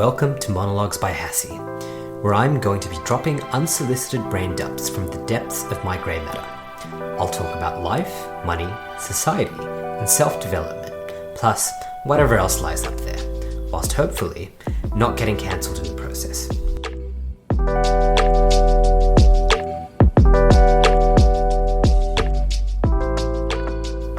Welcome to Monologues by Hassie, where I'm going to be dropping unsolicited brain dumps from the depths of my grey matter. I'll talk about life, money, society, and self-development, plus whatever else lies up there, whilst hopefully not getting cancelled in the process.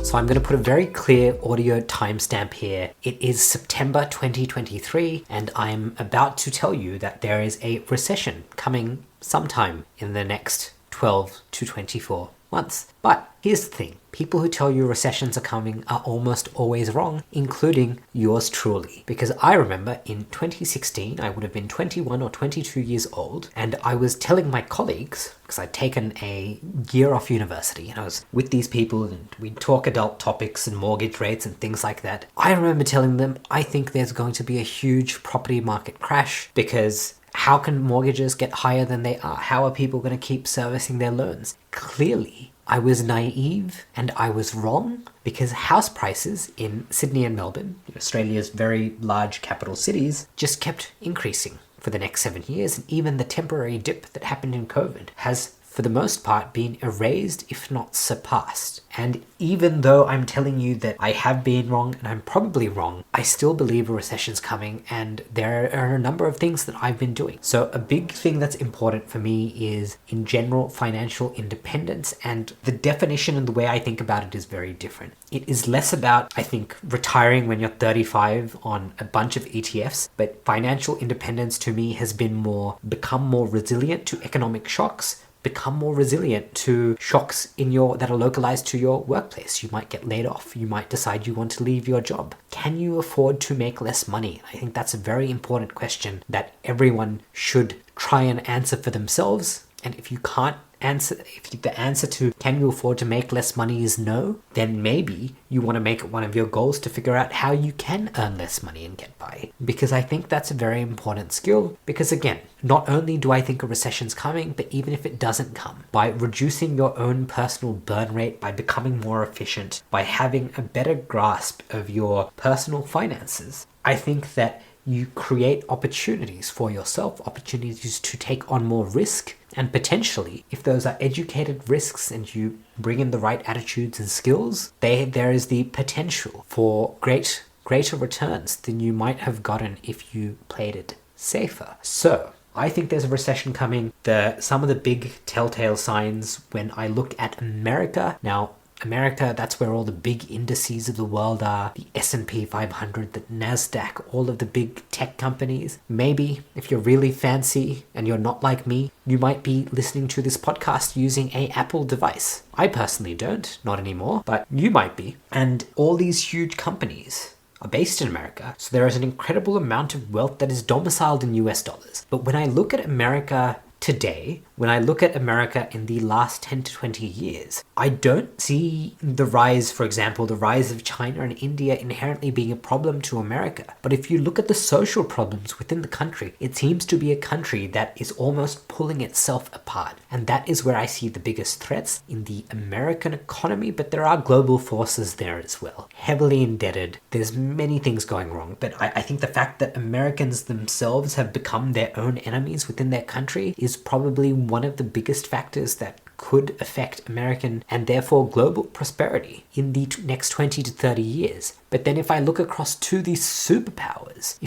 So I'm going to put a very clear audio timestamp here. It is September 2023, and I'm about to tell you that there is a recession coming sometime in the next 12 to 24 months. But here's the thing. People who tell you recessions are coming are almost always wrong, including yours truly. Because I remember in 2016, I would have been 21 or 22 years old, and I was telling my colleagues, because I'd taken a year off university, and I was with these people, and we'd talk adult topics and mortgage rates and things like that. I remember telling them, I think there's going to be a huge property market crash, because how can mortgages get higher than they are? How are people going to keep servicing their loans? Clearly, I was naive and I was wrong, because house prices in Sydney and Melbourne, Australia's very large capital cities, just kept increasing for the next 7 years. And even the temporary dip that happened in COVID has, for the most part, been erased, if not surpassed. And even though I'm telling you that I have been wrong, and I'm probably wrong, I still believe a recession's coming, and there are a number of things that I've been doing. So a big thing that's important for me is, in general, financial independence, and the definition and the way I think about it is very different. It is less about, I think, retiring when you're 35 on a bunch of ETFs, but financial independence to me has been become more resilient to economic shocks, become more resilient to shocks that are localized to your workplace. You might get laid off. You might decide you want to leave your job. Can you afford to make less money? I think that's a very important question that everyone should try and answer for themselves. And if you can't answer, if the answer to can you afford to make less money is no, then maybe you want to make it one of your goals to figure out how you can earn less money and get by. Because I think that's a very important skill. Because again, not only do I think a recession's coming, but even if it doesn't come, by reducing your own personal burn rate, by becoming more efficient, by having a better grasp of your personal finances, I think that you create opportunities for yourself, opportunities to take on more risk, and potentially, if those are educated risks and you bring in the right attitudes and skills, there is the potential for greater returns than you might have gotten if you played it safer. So I think there's a recession coming. Some of the big telltale signs when I look at America. Now, America, that's where all the big indices of the world are. The S&P 500, the NASDAQ, all of the big tech companies. Maybe if you're really fancy and you're not like me, you might be listening to this podcast using an Apple device. I personally don't, not anymore, but you might be. And all these huge companies are based in America, so there is an incredible amount of wealth that is domiciled in US dollars. But when I look at America today, when I look at America in the last 10 to 20 years, I don't see the rise of China and India inherently being a problem to America. But if you look at the social problems within the country, it seems to be a country that is almost pulling itself apart. And that is where I see the biggest threats in the American economy, but there are global forces there as well. Heavily indebted, there's many things going wrong, but I think the fact that Americans themselves have become their own enemies within their country is probably one of the biggest factors that could affect American and therefore global prosperity in the next 20 to 30 years. But then if I look across to these superpowers,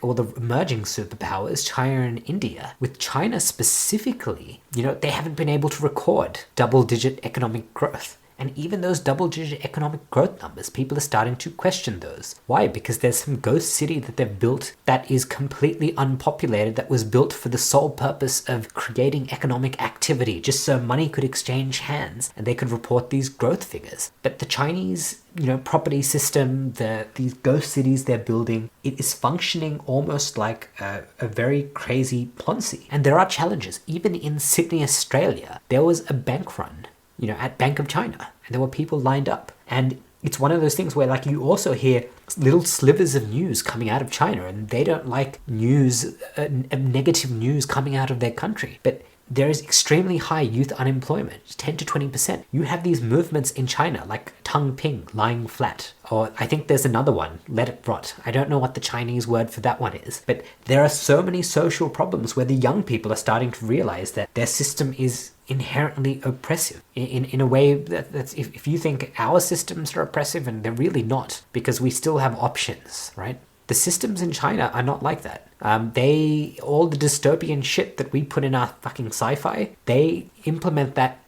or the emerging superpowers, China and India, with China specifically, they haven't been able to record double-digit economic growth. And even those double-digit economic growth numbers, people are starting to question those. Why? Because there's some ghost city that they've built that is completely unpopulated, that was built for the sole purpose of creating economic activity, just so money could exchange hands and they could report these growth figures. But the Chinese, property system, these ghost cities they're building, it is functioning almost like a very crazy Ponzi. And there are challenges. Even in Sydney, Australia, there was a bank run at Bank of China, and there were people lined up. And it's one of those things where you also hear little slivers of news coming out of China, and they don't like news, negative news coming out of their country. But there is extremely high youth unemployment, 10 to 20%. You have these movements in China like tongue ping, lying flat, or I think there's another one, let it rot. I don't know what the Chinese word for that one is, but there are so many social problems where the young people are starting to realize that their system is inherently oppressive in a way that's if you think our systems are oppressive, and they're really not, because we still have options, right? The systems in China are not like that. All the dystopian shit that we put in our fucking sci-fi, they implement that,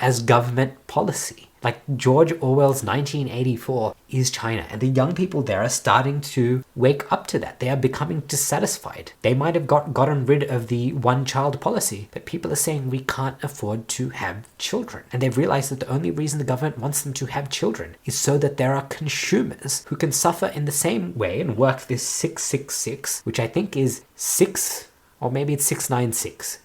as government policy. Like George Orwell's 1984 is China, and the young people there are starting to wake up to that. They are becoming dissatisfied. They might have gotten rid of the one-child policy, but people are saying we can't afford to have children. And they've realized that the only reason the government wants them to have children is so that there are consumers who can suffer in the same way and work this 666, which I think is 6, or maybe it's 696.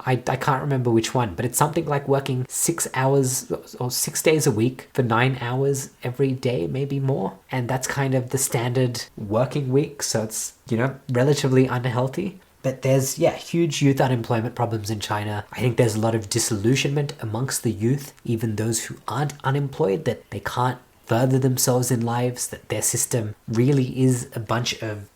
I can't remember which one, but it's something like working 6 hours or 6 days a week for 9 hours every day, maybe more. And that's kind of the standard working week. So it's, relatively unhealthy. But there's, huge youth unemployment problems in China. I think there's a lot of disillusionment amongst the youth, even those who aren't unemployed, that they can't further themselves in lives, that their system really is a bunch of,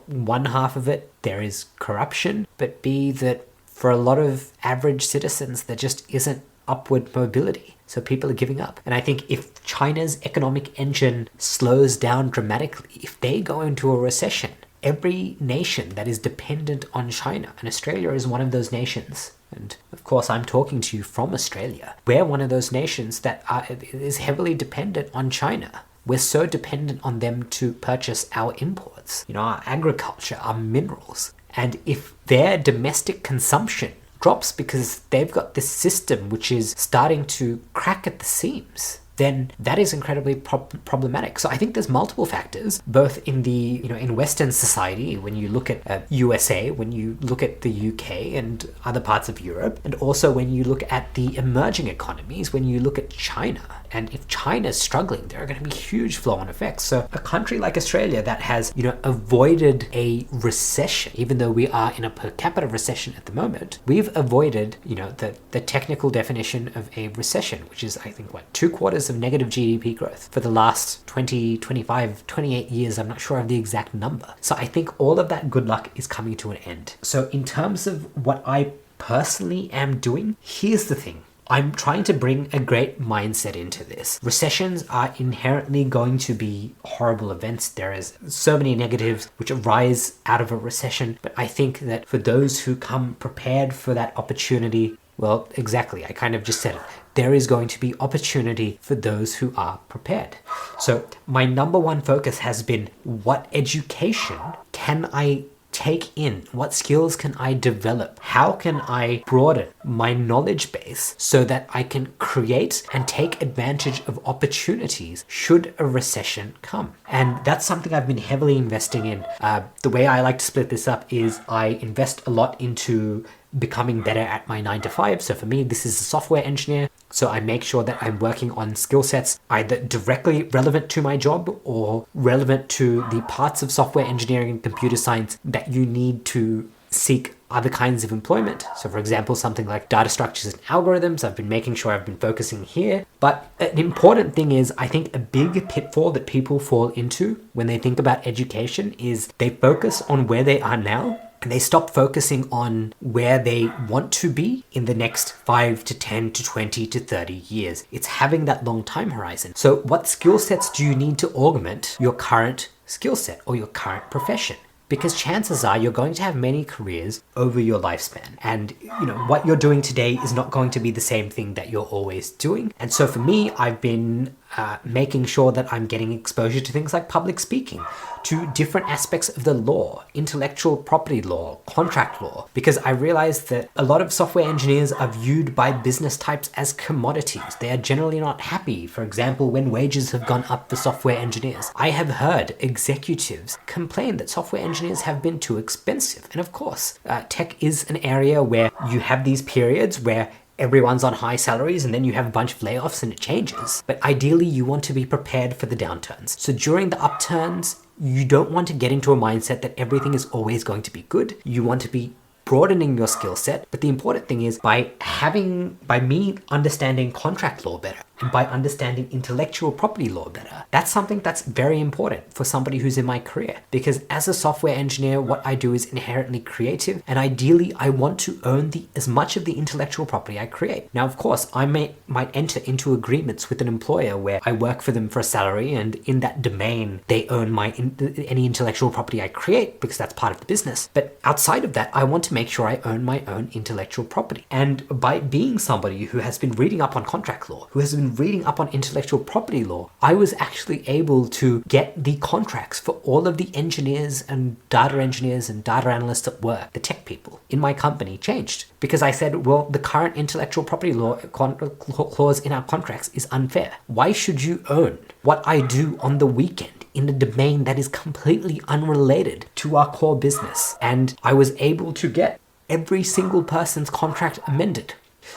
one half of it, there is corruption, but B, that for a lot of average citizens, there just isn't upward mobility. So people are giving up. And I think if China's economic engine slows down dramatically, if they go into a recession, every nation that is dependent on China, and Australia is one of those nations, and of course I'm talking to you from Australia, we're one of those nations that is heavily dependent on China. We're so dependent on them to purchase our imports, our agriculture, our minerals. And if their domestic consumption drops because they've got this system which is starting to crack at the seams, then that is incredibly problematic. So I think there's multiple factors, both in the, in Western society, when you look at USA, when you look at the UK and other parts of Europe, and also when you look at the emerging economies, when you look at China. And if China's struggling, there are going to be huge flow-on effects. So a country like Australia that has, avoided a recession, even though we are in a per capita recession at the moment, we've avoided, the technical definition of a recession, which is, I think, 2 quarters of negative GDP growth for the last 20, 25, 28 years. I'm not sure of the exact number. So I think all of that good luck is coming to an end. So in terms of what I personally am doing, here's the thing. I'm trying to bring a great mindset into this. Recessions are inherently going to be horrible events. There is so many negatives which arise out of a recession. But I think that for those who come prepared for that opportunity, well, exactly, I kind of just said it. There is going to be opportunity for those who are prepared. So my number one focus has been, what education can I take in? What skills can I develop? How can I broaden my knowledge base so that I can create and take advantage of opportunities should a recession come? And that's something I've been heavily investing in. The way I like to split this up is I invest a lot into becoming better at my 9 to 5. So for me, this is a software engineer. So I make sure that I'm working on skill sets either directly relevant to my job or relevant to the parts of software engineering and computer science that you need to seek other kinds of employment. So for example, something like data structures and algorithms, I've been making sure I've been focusing here. But an important thing is, I think a big pitfall that people fall into when they think about education is they focus on where they are now, and they stop focusing on where they want to be in the next 5 to 10 to 20 to 30 years. It's having that long time horizon. So what skill sets do you need to augment your current skill set or your current profession? Because chances are you're going to have many careers over your lifespan. And what you're doing today is not going to be the same thing that you're always doing. And so for me, I've been making sure that I'm getting exposure to things like public speaking, to different aspects of the law, intellectual property law, contract law, because I realized that a lot of software engineers are viewed by business types as commodities. They are generally not happy, for example, when wages have gone up for software engineers. I have heard executives complain that software engineers have been too expensive. And of course, tech is an area where you have these periods where everyone's on high salaries and then you have a bunch of layoffs and it changes. But ideally, you want to be prepared for the downturns. So during the upturns, you don't want to get into a mindset that everything is always going to be good. You want to be broadening your skill set. But the important thing is by me understanding contract law better and by understanding intellectual property law better, that's something that's very important for somebody who's in my career. Because as a software engineer, what I do is inherently creative, and ideally I want to own as much of the intellectual property I create. Now, of course, I might enter into agreements with an employer where I work for them for a salary, and in that domain, they own any intellectual property I create because that's part of the business. But outside of that, I want to make sure I own my own intellectual property. And by being somebody who has been reading up on contract law, who has been reading up on intellectual property law, I was actually able to get the contracts for all of the engineers and data analysts at work, the tech people in my company, changed. Because I said, well, the current intellectual property law clause in our contracts is unfair. Why should you own what I do on the weekend in a domain that is completely unrelated to our core business? And I was able to get every single person's contract amended.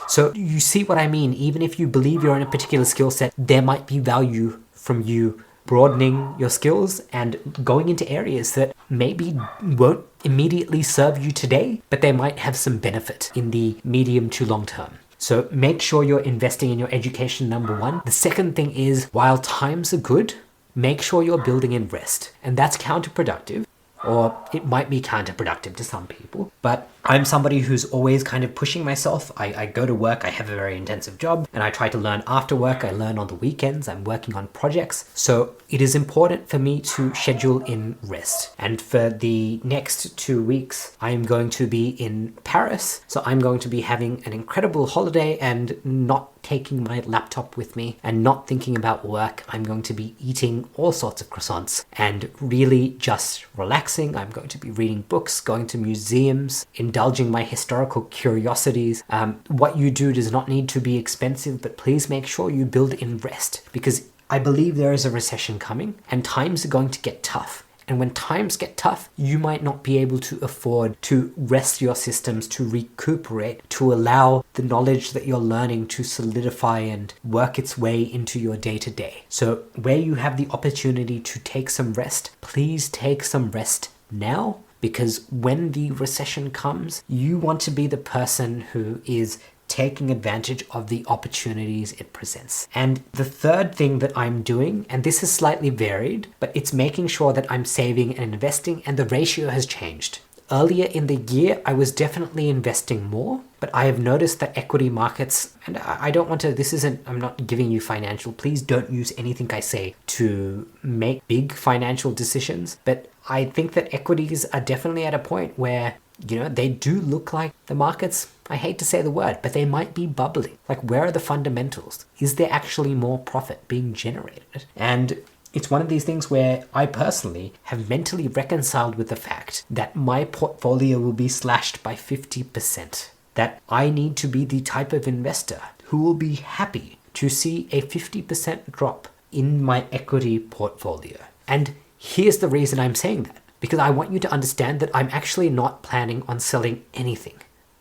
So you see what I mean? Even if you believe you're in a particular skill set, there might be value from you broadening your skills and going into areas that maybe won't immediately serve you today, but they might have some benefit in the medium to long term. So make sure you're investing in your education, number one. The second thing is, while times are good, make sure you're building in rest. And that's counterproductive, or it might be counterproductive to some people, but I'm somebody who's always kind of pushing myself. I go to work, I have a very intensive job, and I try to learn after work. I learn on the weekends, I'm working on projects. So it is important for me to schedule in rest. And for the next 2 weeks, I'm going to be in Paris. So I'm going to be having an incredible holiday and not taking my laptop with me and not thinking about work. I'm going to be eating all sorts of croissants and really just relaxing. I'm going to be reading books, going to museums, indulging my historical curiosities. What you do does not need to be expensive, but please make sure you build in rest, because I believe there is a recession coming and times are going to get tough. And when times get tough, you might not be able to afford to rest your systems, to recuperate, to allow the knowledge that you're learning to solidify and work its way into your day-to-day. So where you have the opportunity to take some rest, please take some rest now, because when the recession comes, you want to be the person who is taking advantage of the opportunities it presents. And the third thing that I'm doing, and this is slightly varied, but it's making sure that I'm saving and investing, and the ratio has changed. Earlier in the year, I was definitely investing more, but I have noticed that equity markets, and I don't want to, I'm not giving you financial, please don't use anything I say to make big financial decisions, but I think that equities are definitely at a point where, they do look like the markets, I hate to say the word, but they might be bubbling. Like, where are the fundamentals? Is there actually more profit being generated? And it's one of these things where I personally have mentally reconciled with the fact that my portfolio will be slashed by 50%. That I need to be the type of investor who will be happy to see a 50% drop in my equity portfolio. And here's the reason I'm saying that. Because I want you to understand that I'm actually not planning on selling anything.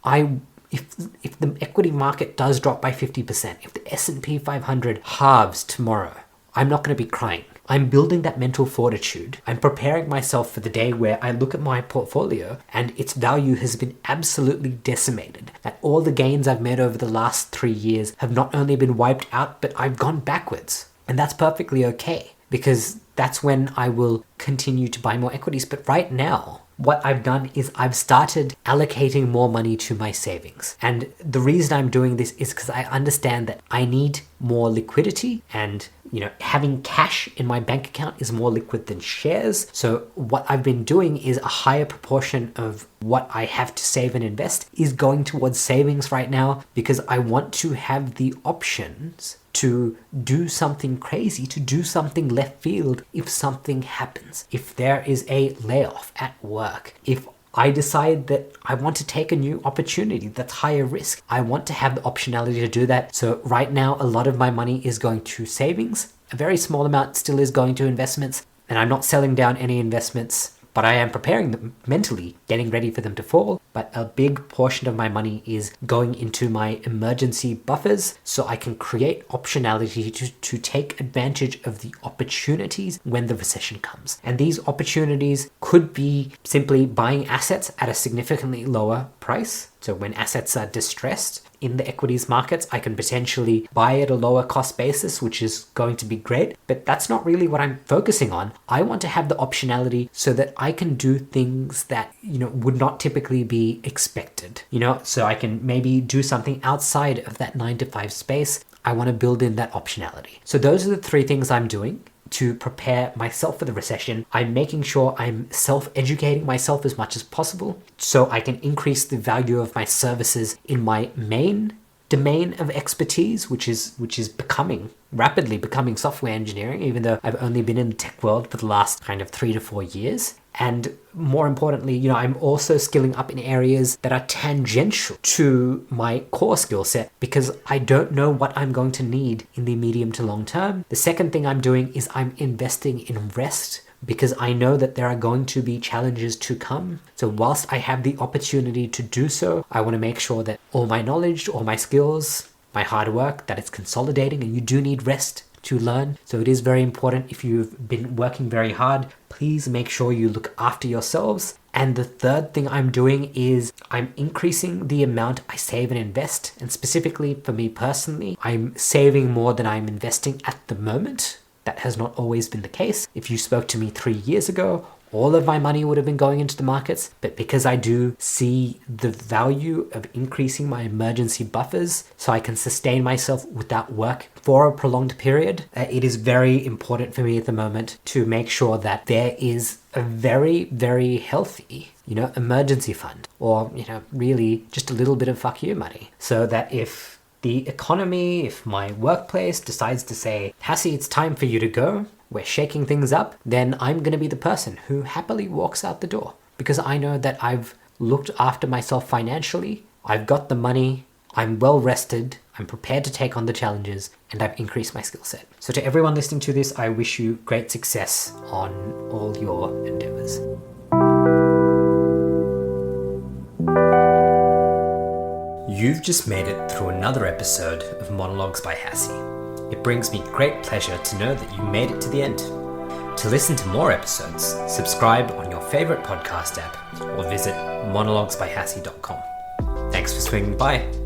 If the equity market does drop by 50%, if the S&P 500 halves tomorrow, I'm not going to be crying. I'm building that mental fortitude. I'm preparing myself for the day where I look at my portfolio and its value has been absolutely decimated. That all the gains I've made over the last 3 years have not only been wiped out, but I've gone backwards. And that's perfectly okay, because that's when I will continue to buy more equities. But right now, what I've done is I've started allocating more money to my savings. And the reason I'm doing this is because I understand that I need more liquidity, and having cash in my bank account is more liquid than shares. So what I've been doing is a higher proportion of what I have to save and invest is going towards savings right now, because I want to have the options to do something crazy, to do something left field if something happens. If there is a layoff at work, if I decide that I want to take a new opportunity that's higher risk, I want to have the optionality to do that. So right now, a lot of my money is going to savings. A very small amount still is going to investments, and I'm not selling down any investments. but I am preparing them mentally, getting ready for them to fall. But a big portion of my money is going into my emergency buffers so I can create optionality to take advantage of the opportunities when the recession comes. And these opportunities could be simply buying assets at a significantly lower price. So when assets are distressed in the equities markets, I can potentially buy at a lower cost basis, which is going to be great. But that's not really what I'm focusing on. I want to have the optionality so that I can do things that, would not typically be expected. So I can maybe do something outside of that 9 to 5 space. I want to build in that optionality. So those are the 3 things I'm doing to prepare myself for the recession. I'm making sure I'm self-educating myself as much as possible so I can increase the value of my services in my main domain of expertise, which is rapidly becoming software engineering, even though I've only been in the tech world for the last kind of 3 to 4 years. And more importantly, I'm also skilling up in areas that are tangential to my core skill set because I don't know what I'm going to need in the medium to long term. The second thing I'm doing is I'm investing in rest because I know that there are going to be challenges to come. So whilst I have the opportunity to do so, I want to make sure that all my knowledge, all my skills, my hard work, that it's consolidating, and you do need rest to learn. So it is very important. If you've been working very hard, please make sure you look after yourselves. And the third thing I'm doing is I'm increasing the amount I save and invest. And specifically for me personally, I'm saving more than I'm investing at the moment. That has not always been the case. If you spoke to me 3 years ago, all of my money would have been going into the markets. But because I do see the value of increasing my emergency buffers so I can sustain myself without work for a prolonged period, it is very important for me at the moment to make sure that there is a very, very healthy, emergency fund, or, really just a little bit of fuck you money, so that if the economy, if my workplace decides to say, Hassie, it's time for you to go, we're shaking things up, then I'm going to be the person who happily walks out the door because I know that I've looked after myself financially, I've got the money, I'm well rested, I'm prepared to take on the challenges, and I've increased my skill set. So to everyone listening to this, I wish you great success on all your endeavors. You've just made it through another episode of Monologues by Hassie. It brings me great pleasure to know that you made it to the end. To listen to more episodes, subscribe on your favorite podcast app or visit monologuesbyhassie.com. Thanks for swinging by.